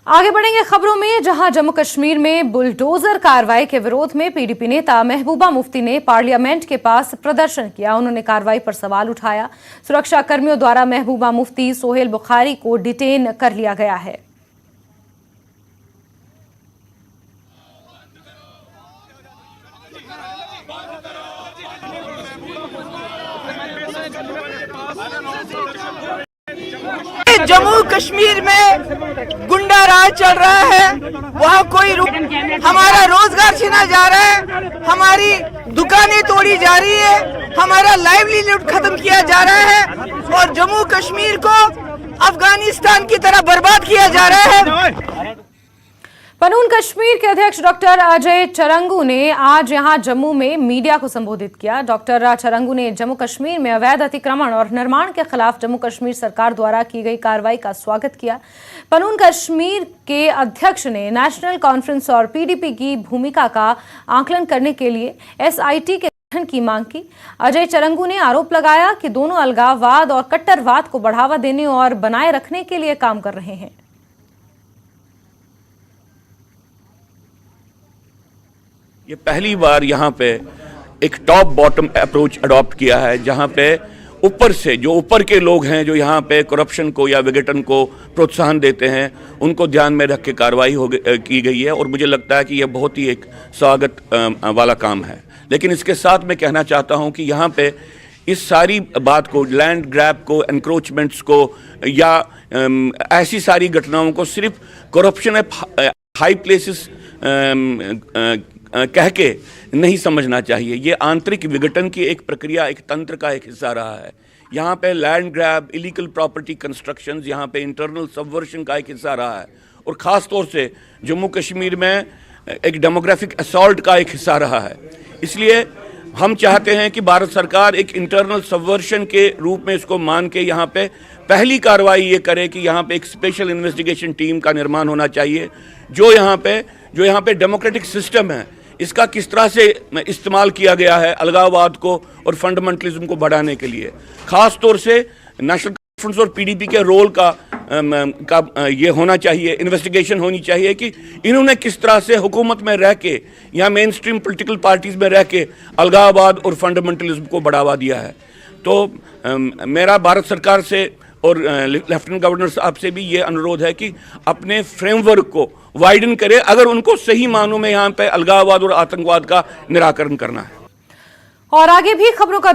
आगे बढ़ेंगे खबरों में, जहां जम्मू कश्मीर में बुलडोजर कार्रवाई के विरोध में पीडीपी नेता महबूबा मुफ्ती ने पार्लियामेंट के पास प्रदर्शन किया। उन्होंने कार्रवाई पर सवाल उठाया। सुरक्षा कर्मियों द्वारा महबूबा मुफ्ती सोहेल बुखारी को डिटेन कर लिया गया है। जम्मू कश्मीर में गुंडा राज चल रहा है, वहाँ कोई हमारा रोजगार छीना जा रहा है, हमारी दुकानें तोड़ी जा रही है, हमारा लाइवलीहुड खत्म किया जा रहा है और जम्मू कश्मीर को अफगानिस्तान की तरह बर्बाद किया जा रहा है। पनून कश्मीर के अध्यक्ष डॉक्टर अजय चरंगू ने आज यहां जम्मू में मीडिया को संबोधित किया। डॉक्टर चरंगू ने जम्मू कश्मीर में अवैध अतिक्रमण और निर्माण के खिलाफ जम्मू कश्मीर सरकार द्वारा की गई कार्रवाई का स्वागत किया। पनून कश्मीर के अध्यक्ष ने नेशनल कॉन्फ्रेंस और पीडीपी की भूमिका का आकलन करने के लिए एसआईटी के गठन की मांग की। अजय चरंगू ने आरोप लगाया कि दोनों अलगाववाद और कट्टरवाद को बढ़ावा देने और बनाए रखने के लिए काम कर रहे हैं। ये पहली बार यहाँ पे एक टॉप बॉटम अप्रोच अडॉप्ट किया है, जहाँ पे ऊपर से जो ऊपर के लोग हैं जो यहाँ पे करप्शन को या विघटन को प्रोत्साहन देते हैं, उनको ध्यान में रख के कार्रवाई की गई है और मुझे लगता है कि यह बहुत ही एक स्वागत वाला काम है। लेकिन इसके साथ मैं कहना चाहता हूँ कि यहाँ पे इस सारी बात को, लैंड ग्रैब को, एनक्रोचमेंट्स को या ऐसी सारी घटनाओं को सिर्फ करप्शन हाई प्लेसेस कह के नहीं समझना चाहिए। ये आंतरिक विघटन की एक प्रक्रिया, एक तंत्र का एक हिस्सा रहा है। यहाँ पे land grab, illegal property constructions, यहाँ पे इंटरनल सबवर्शन का एक हिस्सा रहा है और ख़ास तौर से जम्मू कश्मीर में एक डेमोग्राफिक असॉल्ट का एक हिस्सा रहा है। इसलिए हम चाहते हैं कि भारत सरकार एक इंटरनल सबवर्शन के रूप में इसको मान के यहाँ पे पहली कार्रवाई ये करे कि यहाँ पे एक स्पेशल इन्वेस्टिगेशन टीम का निर्माण होना चाहिए, जो यहाँ पे डेमोक्रेटिक सिस्टम है इसका किस तरह से इस्तेमाल किया गया है अलगाववाद को और फंडामेंटलिज्म को बढ़ाने के लिए। खास तौर से नेशनल कॉन्फ्रेंस और पीडीपी के रोल का ये होना चाहिए, इन्वेस्टिगेशन होनी चाहिए कि इन्होंने किस तरह से हुकूमत में रह के या मेन स्ट्रीम पोलिटिकल पार्टीज में रह के अलगाववाद और फंडामेंटलिज्म को बढ़ावा दिया है। तो मेरा भारत सरकार से और लेफ्टिनेंट गवर्नर साहब से भी ये अनुरोध है कि अपने फ्रेमवर्क को वाइडन करे अगर उनको सही मानों में यहाँ पे अलगाववाद और आतंकवाद का निराकरण करना है। और आगे भी खबरों का